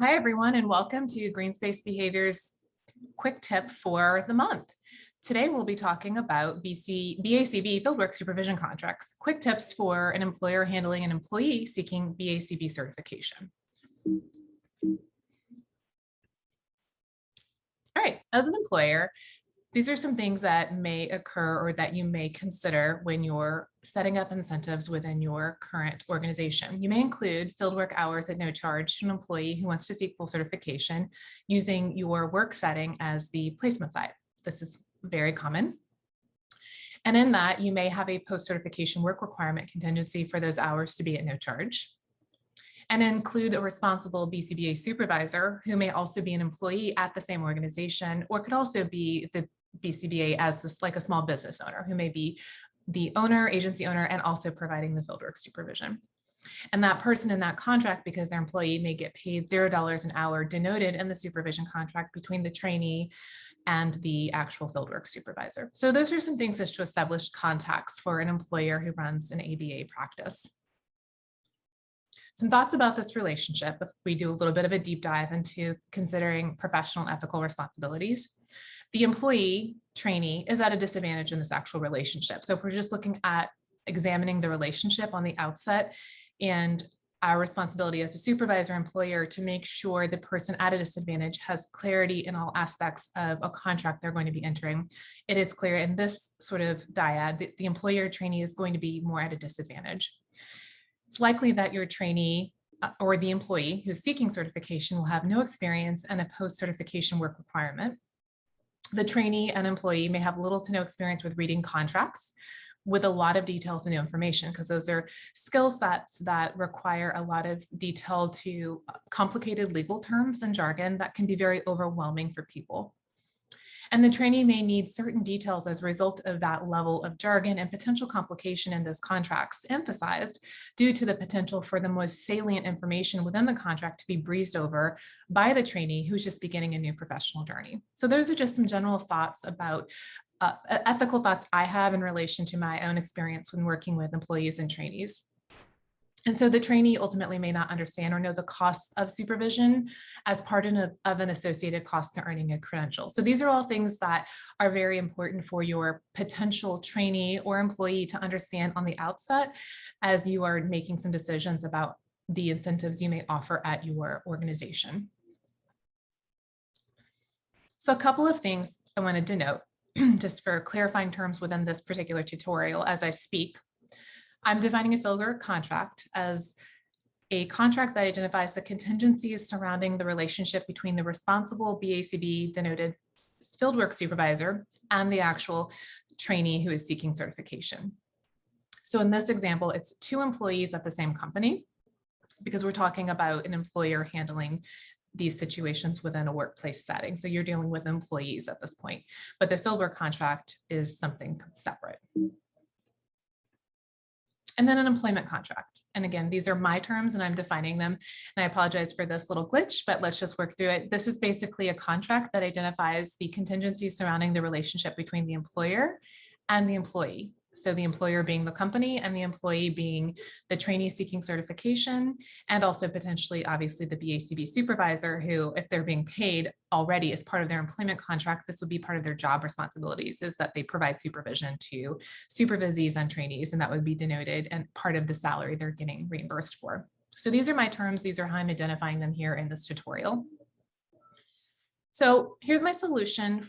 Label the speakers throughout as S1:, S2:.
S1: Hi, everyone, and welcome to Green Space Behavior's quick tip for the month. Today, we'll be talking about BACB Fieldwork Supervision contracts, quick tips for an employer handling an employee seeking BACB certification. All right, as an employer, these are some things that may occur or that you may consider when you're setting up incentives within your current organization. You may include fieldwork hours at no charge to an employee who wants to seek full certification using your work setting as the placement site. This is very common. And in that, you may have a post-certification work requirement contingency for those hours to be at no charge, and include a responsible BCBA supervisor who may also be an employee at the same organization, or could also be the BCBA as like a small business owner who may be the owner, agency owner, and also providing the fieldwork supervision. And that person in that contract, because their employee may get paid $0 an hour, denoted in the supervision contract between the trainee and the actual fieldwork supervisor. So those are some things just to establish contacts for an employer who runs an ABA practice. Some thoughts about this relationship if we do a little bit of a deep dive into considering professional and ethical responsibilities. The employee trainee is at a disadvantage in this actual relationship. So if we're just looking at examining the relationship on the outset and our responsibility as a supervisor employer to make sure the person at a disadvantage has clarity in all aspects of a contract they're going to be entering, it is clear in this sort of dyad that the employer trainee is going to be more at a disadvantage. It's likely that your trainee or the employee who's seeking certification will have no experience and a post-certification work requirement. The trainee and employee may have little to no experience with reading contracts with a lot of details and new information, because those are skill sets that require a lot of detail to complicated legal terms and jargon that can be very overwhelming for people. And the trainee may need certain details as a result of that level of jargon and potential complication in those contracts emphasized due to the potential for the most salient information within the contract to be breezed over by the trainee who's just beginning a new professional journey. So those are just some general thoughts about ethical thoughts I have in relation to my own experience when working with employees and trainees. And so the trainee ultimately may not understand or know the costs of supervision as part of an associated cost to earning a credential. So these are all things that are very important for your potential trainee or employee to understand on the outset as you are making some decisions about the incentives you may offer at your organization. So a couple of things I wanted to note just for clarifying terms within this particular tutorial as I speak. I'm defining a fieldwork contract as a contract that identifies the contingencies surrounding the relationship between the responsible BACB denoted fieldwork supervisor and the actual trainee who is seeking certification. So in this example, it's two employees at the same company, because we're talking about an employer handling these situations within a workplace setting. So you're dealing with employees at this point, but the fieldwork contract is something separate. And then an employment contract. And again, these are my terms and I'm defining them. And I apologize for this little glitch, but let's just work through it. This is basically a contract that identifies the contingencies surrounding the relationship between the employer and the employee. So the employer being the company and the employee being the trainee seeking certification, and also potentially, obviously, the BACB supervisor who, if they're being paid already as part of their employment contract, this would be part of their job responsibilities, is that they provide supervision to supervisees and trainees, and that would be denoted and part of the salary they're getting reimbursed for. So these are my terms. These are how I'm identifying them here in this tutorial. So here's my solution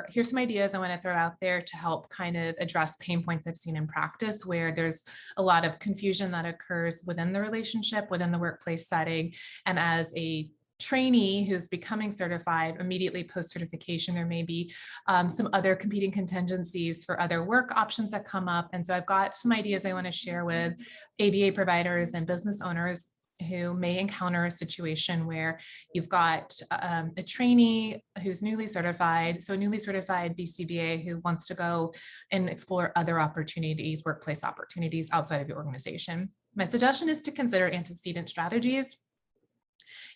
S1: here's some ideas I want to throw out there to help kind of address pain points I've seen in practice where there's a lot of confusion that occurs within the relationship, within the workplace setting. And as a trainee who's becoming certified immediately post-certification, there may be some other competing contingencies for other work options that come up. And so I've got some ideas I want to share with ABA providers and business owners who may encounter a situation where you've got a trainee who's newly certified, so a newly certified BCBA who wants to go and explore other opportunities, workplace opportunities outside of your organization. My suggestion is to consider antecedent strategies.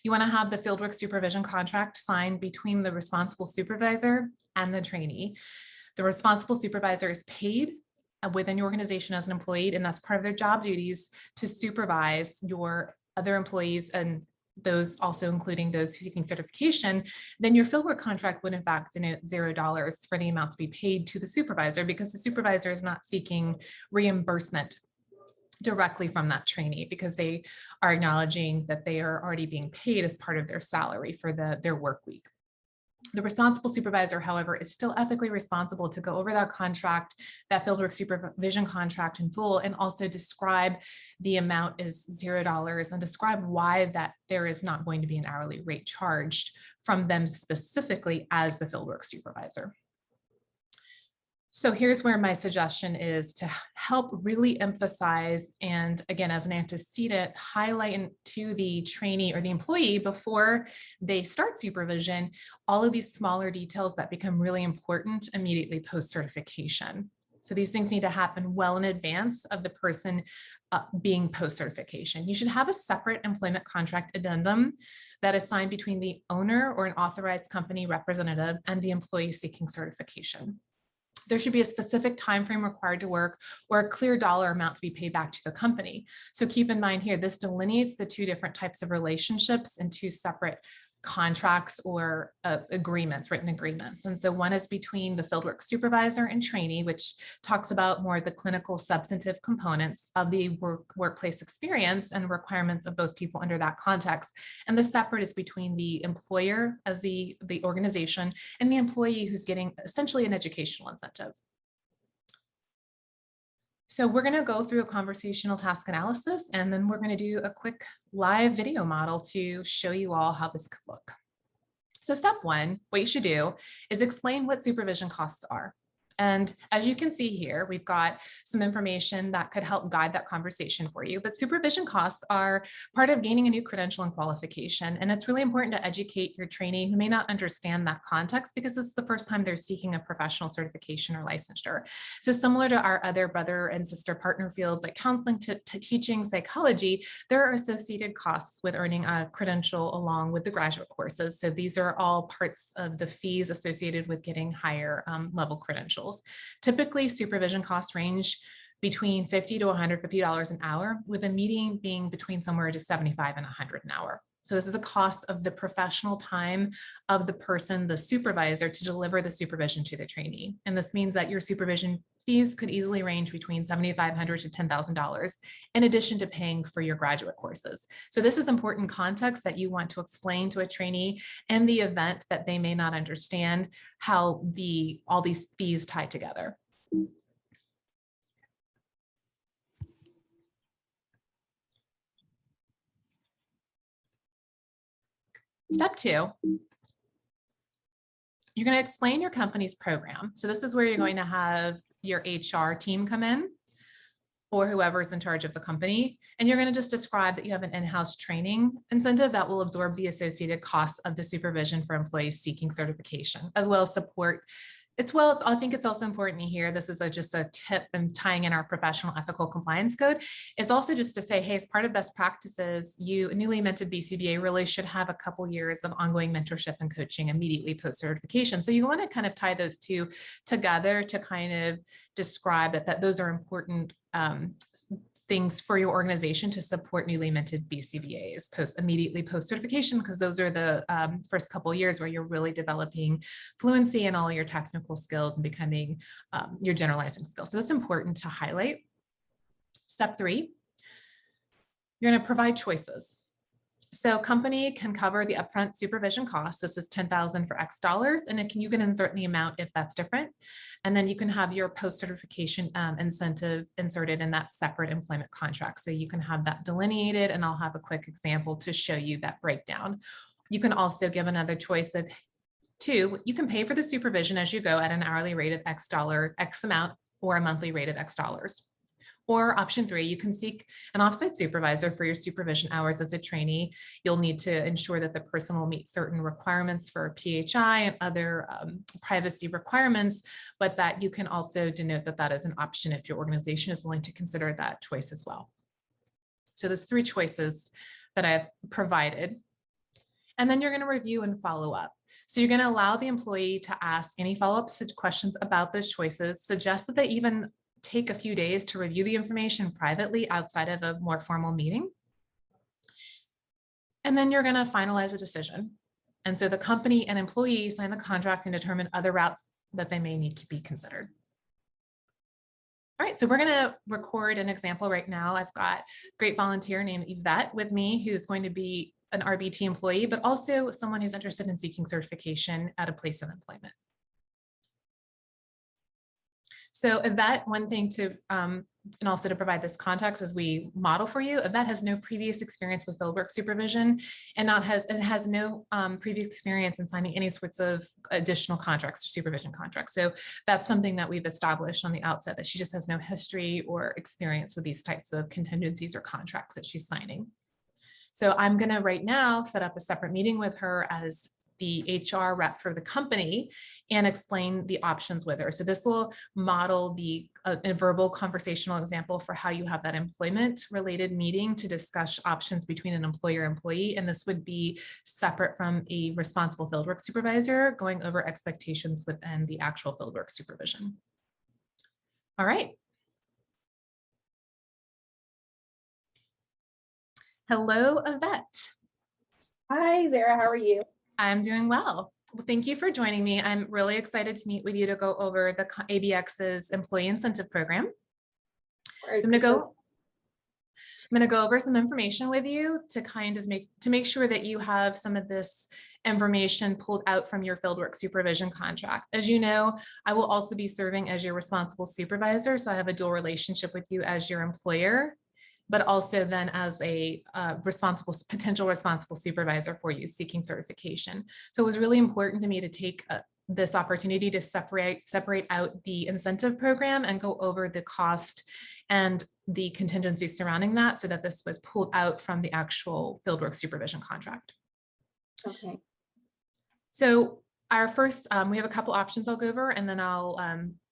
S1: You want to have the fieldwork supervision contract signed between the responsible supervisor and the trainee. The responsible supervisor is paid within your organization as an employee, and that's part of their job duties to supervise your other employees and those also including those seeking certification, then your fieldwork contract would in fact denote $0 for the amount to be paid to the supervisor, because the supervisor is not seeking reimbursement directly from that trainee, because they are acknowledging that they are already being paid as part of their salary for their work week. The responsible supervisor, however, is still ethically responsible to go over that contract, that fieldwork supervision contract in full, and also describe the amount is $0 and describe why that there is not going to be an hourly rate charged from them specifically as the fieldwork supervisor. So here's where my suggestion is to help really emphasize, and again, as an antecedent, highlight to the trainee or the employee before they start supervision, all of these smaller details that become really important immediately post-certification. So these things need to happen well in advance of the person being post-certification. You should have a separate employment contract addendum that is signed between the owner or an authorized company representative and the employee seeking certification. There should be a specific time frame required to work or a clear dollar amount to be paid back to the company. So keep in mind here, this delineates the two different types of relationships in two separate contracts or agreements, written agreements. And so one is between the fieldwork supervisor and trainee, which talks about more of the clinical substantive components of the workplace experience and requirements of both people under that context. And the separate is between the employer as the organization and the employee who's getting essentially an educational incentive. So we're going to go through a conversational task analysis, and then we're going to do a quick live video model to show you all how this could look. So step one, what you should do is explain what supervision costs are. And as you can see here, we've got some information that could help guide that conversation for you. But supervision costs are part of gaining a new credential and qualification. And it's really important to educate your trainee who may not understand that context, because this is the first time they're seeking a professional certification or licensure. So similar to our other brother and sister partner fields like counseling to teaching psychology, there are associated costs with earning a credential along with the graduate courses. So these are all parts of the fees associated with getting higher level credentials. Typically, supervision costs range between $50 to $150 an hour, with a median being between somewhere to $75 and $100 an hour. So this is a cost of the professional time of the person, the supervisor, to deliver the supervision to the trainee. And this means that your supervision fees could easily range between $7,500 to $10,000, in addition to paying for your graduate courses. So this is important context that you want to explain to a trainee in the event that they may not understand how all these fees tie together. Step two, you're going to explain your company's program. So this is where you're going to have your HR team come in, or whoever's in charge of the company. And you're going to just describe that you have an in-house training incentive that will absorb the associated costs of the supervision for employees seeking certification, as well as support. I think it's also important to hear, this is just a tip and tying in our professional ethical compliance code, is also just to say, hey, as part of best practices, you newly minted BCBA really should have a couple years of ongoing mentorship and coaching immediately post-certification. So you want to kind of tie those two together to kind of describe that those are important things for your organization to support newly minted BCBAs immediately post-certification, because those are the first couple of years where you're really developing fluency in all your technical skills and becoming your generalizing skills. So that's important to highlight. Step three, you're going to provide choices. So company can cover the upfront supervision costs. This is $10,000 for X dollars, and you can insert the amount if that's different. And then you can have your post-certification incentive inserted in that separate employment contract. So you can have that delineated, and I'll have a quick example to show you that breakdown. You can also give another choice of two. You can pay for the supervision as you go at an hourly rate of X amount, or a monthly rate of X dollars. Or option three, you can seek an offsite supervisor for your supervision hours as a trainee. You'll need to ensure that the person will meet certain requirements for PHI and other privacy requirements, but that you can also denote that that is an option if your organization is willing to consider that choice as well. So there's three choices that I've provided. And then you're going to review and follow up. So you're going to allow the employee to ask any follow-up questions about those choices, suggest that they even take a few days to review the information privately outside of a more formal meeting. And then you're going to finalize a decision. And so the company and employee sign the contract and determine other routes that they may need to be considered. All right, so we're going to record an example right now. I've got a great volunteer named Yvette with me, who's going to be an RBT employee, but also someone who's interested in seeking certification at a place of employment. So Yvette, one thing to, and also to provide this context as we model for you, Yvette has no previous experience with fieldwork supervision and has no previous experience in signing any sorts of additional contracts or supervision contracts. So that's something that we've established on the outset, that she just has no history or experience with these types of contingencies or contracts that she's signing. So I'm going to right now set up a separate meeting with her as the HR rep for the company and explain the options with her. So this will model a verbal conversational example for how you have that employment related meeting to discuss options between an employer and employee. And this would be separate from a responsible fieldwork supervisor going over expectations within the actual fieldwork supervision. All right. Hello, Yvette.
S2: Hi, Zara. How are you?
S1: I'm doing well. Well, thank you for joining me. I'm really excited to meet with you to go over the ABX's employee incentive program. So I'm going to go over some information with you to kind of make sure that you have some of this information pulled out from your fieldwork supervision contract. As you know, I will also be serving as your responsible supervisor. So I have a dual relationship with you as your employer, but also then as a potential responsible supervisor for you seeking certification. So it was really important to me to take this opportunity to separate out the incentive program and go over the cost and the contingencies surrounding that, so that this was pulled out from the actual fieldwork supervision contract.
S2: Okay.
S1: So our first, we have a couple options I'll go over, and then I'll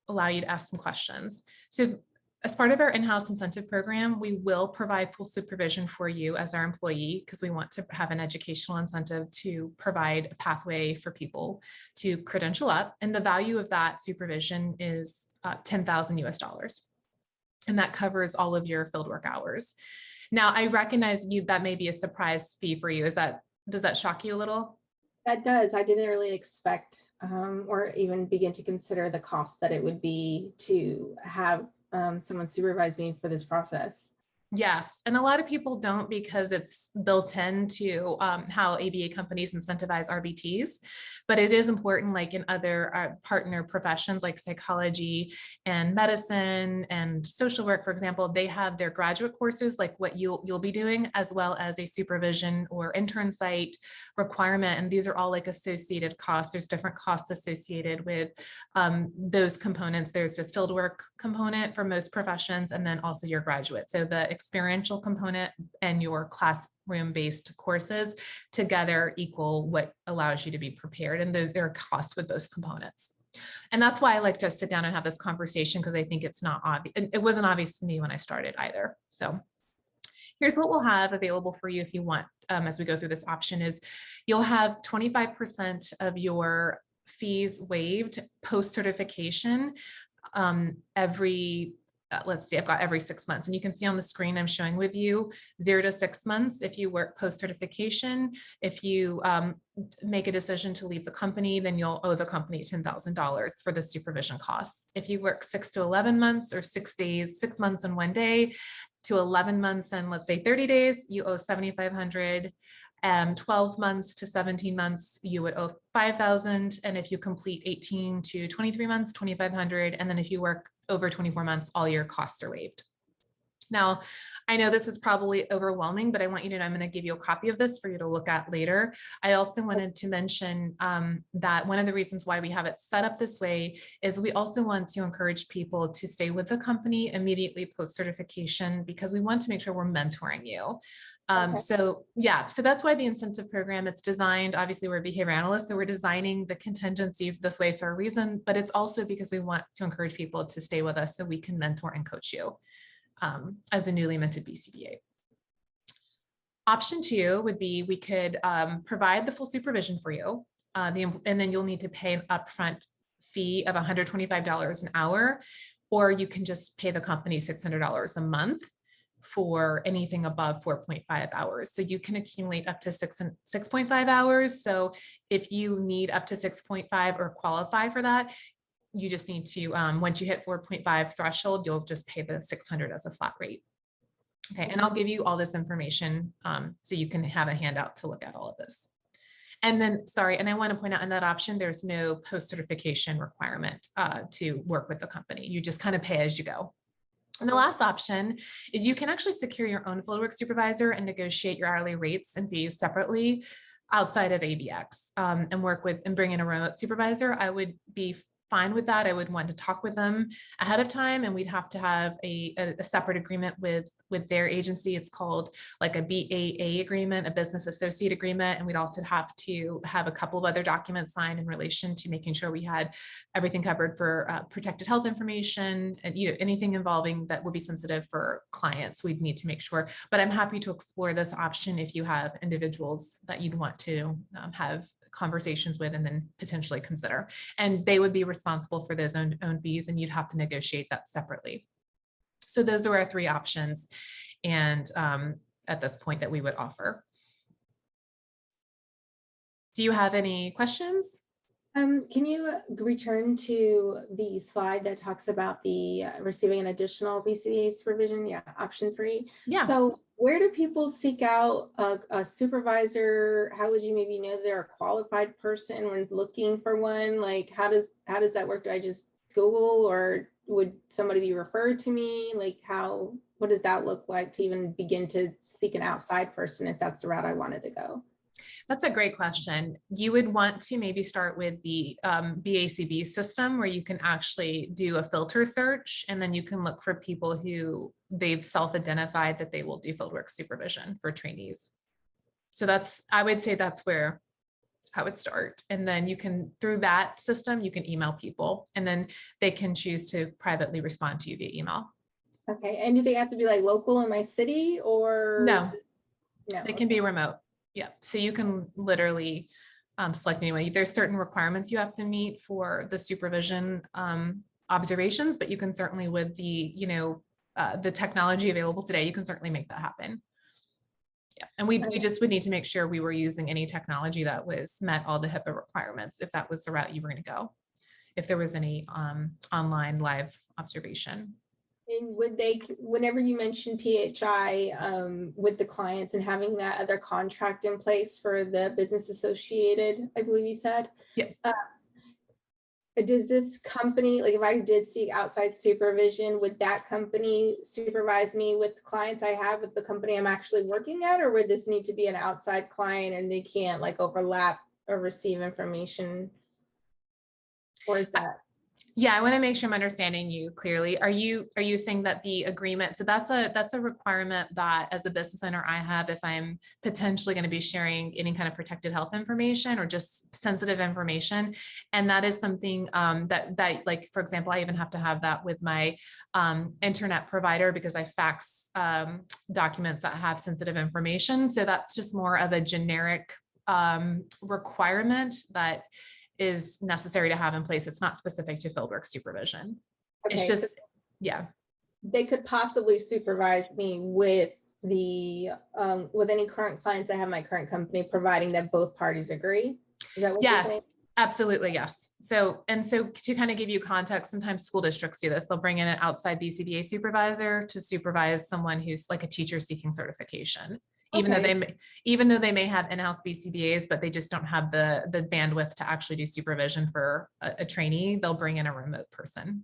S1: allow you to ask some questions. So as part of our in-house incentive program, we will provide full supervision for you as our employee, because we want to have an educational incentive to provide a pathway for people to credential up. And the value of that supervision is $10,000 US. And that covers all of your fieldwork hours. Now, I recognize that may be a surprise fee for you. Does that shock you a little?
S2: That does. I didn't really expect or even begin to consider the cost that it would be to have someone supervise me for this process.
S1: Yes, and a lot of people don't, because it's built into how ABA companies incentivize RBTs, but it is important, like in other partner professions like psychology and medicine and social work, for example, they have their graduate courses, like what you'll be doing, as well as a supervision or intern site requirement, and these are all like associated costs. There's different costs associated with those components. There's a fieldwork component for most professions, and then also your graduate. So the experiential component and your classroom-based courses together equal what allows you to be prepared. And there are costs with those components. And that's why I like to sit down and have this conversation, because I think it's not obvious. It wasn't obvious to me when I started either. So here's what we'll have available for you if you want, as we go through this option, is you'll have 25% of your fees waived post-certification let's see, I've got every 6 months, and you can see on the screen I'm showing with you 0 to 6 months if you work post-certification. If you make a decision to leave the company, then you'll owe the company $10,000 for the supervision costs. If you work 6 to 11 months, or 6 days, 6 months and 1 day to 11 months and let's say 30 days, you owe $7,500. 12 months to 17 months, you would owe $5,000. And if you complete 18 to 23 months, $2,500. And then if you work over 24 months, all your costs are waived. Now, I know this is probably overwhelming, but I want you to know I'm going to give you a copy of this for you to look at later. I also wanted to mention that one of the reasons why we have it set up this way is we also want to encourage people to stay with the company immediately post-certification, because we want to make sure we're mentoring you.
S2: Okay.
S1: So that's why the incentive program, it's designed, obviously we're behavior analysts, so we're designing the contingency this way for a reason, but it's also because we want to encourage people to stay with us so we can mentor and coach you as a newly minted BCBA. Option 2 would be, we could provide the full supervision for you, and then you'll need to pay an upfront fee of $125 an hour, or you can just pay the company $600 a month. for anything above 4.5 hours. So you can accumulate up to 6.5 hours. So if you need up to 6.5 or qualify for that, you just need to, once you hit 4.5 threshold, you'll just pay the 600 as a flat rate. Okay, and I'll give you all this information so you can have a handout to look at all of this. And then, sorry, and I want to point out in that option, there's no post-certification requirement to work with the company. You just kind of pay as you go. And the last option is you can actually secure your own Fieldwork supervisor and negotiate your hourly rates and fees separately outside of ABX and work with and bring in a remote supervisor. I would be fine with that. I would want to talk with them ahead of time, and we'd have to have a separate agreement with their agency. It's called like a BAA agreement, a business associate agreement. And we'd also have to have a couple of other documents signed in relation to making sure we had everything covered for protected health information and anything involving that would be sensitive for clients. We'd need to make sure, but I'm happy to explore this option if you have individuals that you'd want to have conversations with and then potentially consider. And they would be responsible for those own fees, and you'd have to negotiate that separately. So those are our three options. And at this point that we would offer. Do you have any questions?
S2: Can you return to the slide that talks about the receiving an additional BCBA supervision? Yeah, option 3.
S1: Yeah.
S2: So where do people seek out a supervisor? How would you maybe know they're a qualified person when looking for one? Like, how does that work? Do I just Google, or would somebody be referred to me? Like, what does that look like to even begin to seek an outside person if that's the route I wanted to go?
S1: That's a great question. You would want to maybe start with the BACB system, where you can actually do a filter search, and then you can look for people who they've self-identified that they will do fieldwork supervision for trainees. So I would say that's where I would start. And then you can, through that system, you can email people, and then they can choose to privately respond to you via email.
S2: Okay. And do they have to be like local in my city, or?
S1: No,
S2: No.
S1: they can be remote. Yeah, so you can literally select anyway. There's certain requirements you have to meet for the supervision observations, but you can certainly, with the the technology available today, you can certainly make that happen. Yeah, and we just would need to make sure we were using any technology that met all the HIPAA requirements, if that was the route you were going to go, if there was any online live observation.
S2: And would they, whenever you mentioned PHI with the clients and having that other contract in place for the business associated, I believe you said?
S1: Yeah.
S2: Does this company, like if I did seek outside supervision, would that company supervise me with clients I have with the company I'm actually working at, or would this need to be an outside client and they can't like overlap or receive information? Or is that?
S1: Yeah, I want to make sure I'm understanding you clearly. Are you saying that the agreement, so that's a requirement that as a business owner I have if I'm potentially going to be sharing any kind of protected health information or just sensitive information, and that is something that like, for example, I even have to have that with my internet provider because I fax documents that have sensitive information. So that's just more of a generic requirement that is necessary to have in place. It's not specific to fieldwork supervision. Okay, it's just, so yeah.
S2: They could possibly supervise me with with any current clients I have in my current company, providing that both parties agree. Is that what you're saying?
S1: Yes, absolutely. Yes. So to kind of give you context, sometimes school districts do this. They'll bring in an outside BCBA supervisor to supervise someone who's like a teacher seeking certification. Even though they may have in-house BCBAs, but they just don't have the bandwidth to actually do supervision for a trainee, they'll bring in a remote person.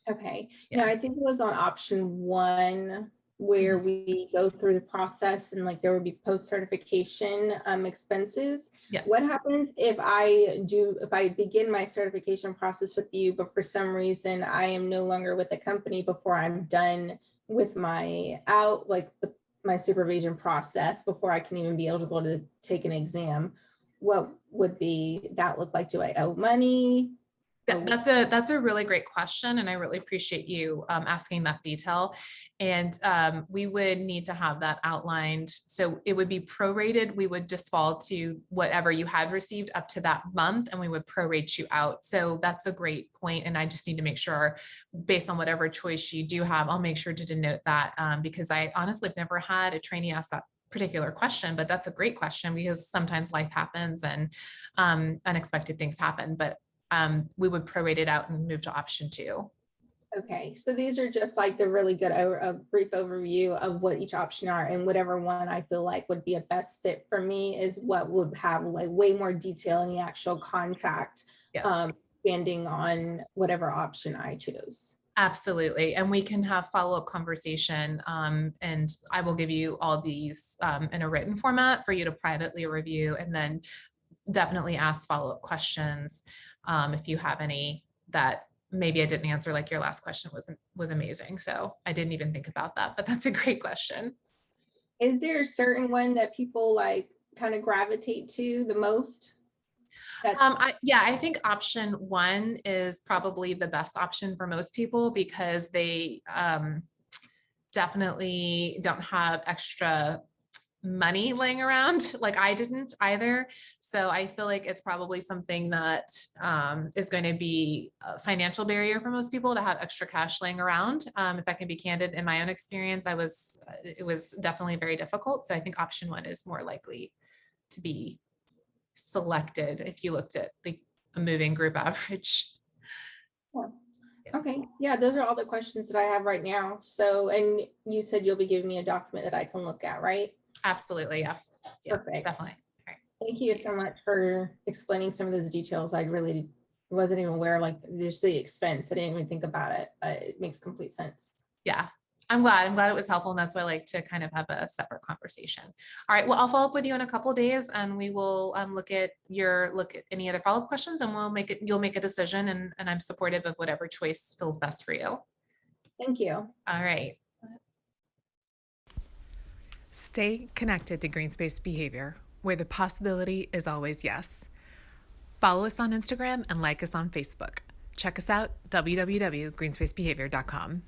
S2: Okay. Yeah, I think it was on option 1 where we go through the process and like there would be post-certification expenses. Yeah. What happens if I begin my certification process with you, but for some reason I am no longer with the company before I'm done with my my supervision process, before I can even be eligible to take an exam? What would that look like? Do I owe money?
S1: That's a really great question, and I really appreciate you asking that detail. And we would need to have that outlined. So it would be prorated. We would just fall to whatever you had received up to that month, and we would prorate you out. So that's a great point, and I just need to make sure, based on whatever choice you do have, I'll make sure to denote that because I honestly have never had a trainee ask that particular question, but that's a great question because sometimes life happens and unexpected things happen. But we would prorate it out and move to option 2.
S2: Okay, so these are just like the really good a brief overview of what each option are, and whatever one I feel like would be a best fit for me is what would have like way more detail in the actual contract,
S1: Yes.
S2: depending on whatever option I choose.
S1: Absolutely. And we can have follow-up conversation. And I will give you all these in a written format for you to privately review, and then definitely ask follow-up questions if you have any that maybe I didn't answer. Like your last question was amazing. So I didn't even think about that, but that's a great question.
S2: Is there a certain one that people like kind of gravitate to the most?
S1: I think option 1 is probably the best option for most people because they definitely don't have extra money laying around like I didn't either. So I feel like it's probably something that is going to be a financial barrier for most people to have extra cash laying around. If I can be candid, in my own experience, it was definitely very difficult. So I think option 1 is more likely to be selected if you looked at the moving group average.
S2: Okay, yeah, those are all the questions that I have right now. So, and you said you'll be giving me a document that I can look at, right?
S1: Absolutely, yeah.
S2: Perfect.
S1: Definitely.
S2: Right. Thank you so much for explaining some of those details. I really wasn't even aware, like there's the expense. I didn't even think about it, but it makes complete sense.
S1: Yeah. I'm glad it was helpful. And that's why I like to kind of have a separate conversation. All right. Well, I'll follow up with you in a couple of days and we will look at any other follow-up questions and you'll make a decision and I'm supportive of whatever choice feels best for you.
S2: Thank you.
S1: All right. Stay connected to Green Space Behavior, where the possibility is always yes. Follow us on Instagram and like us on Facebook. Check us out, www.greenspacebehavior.com.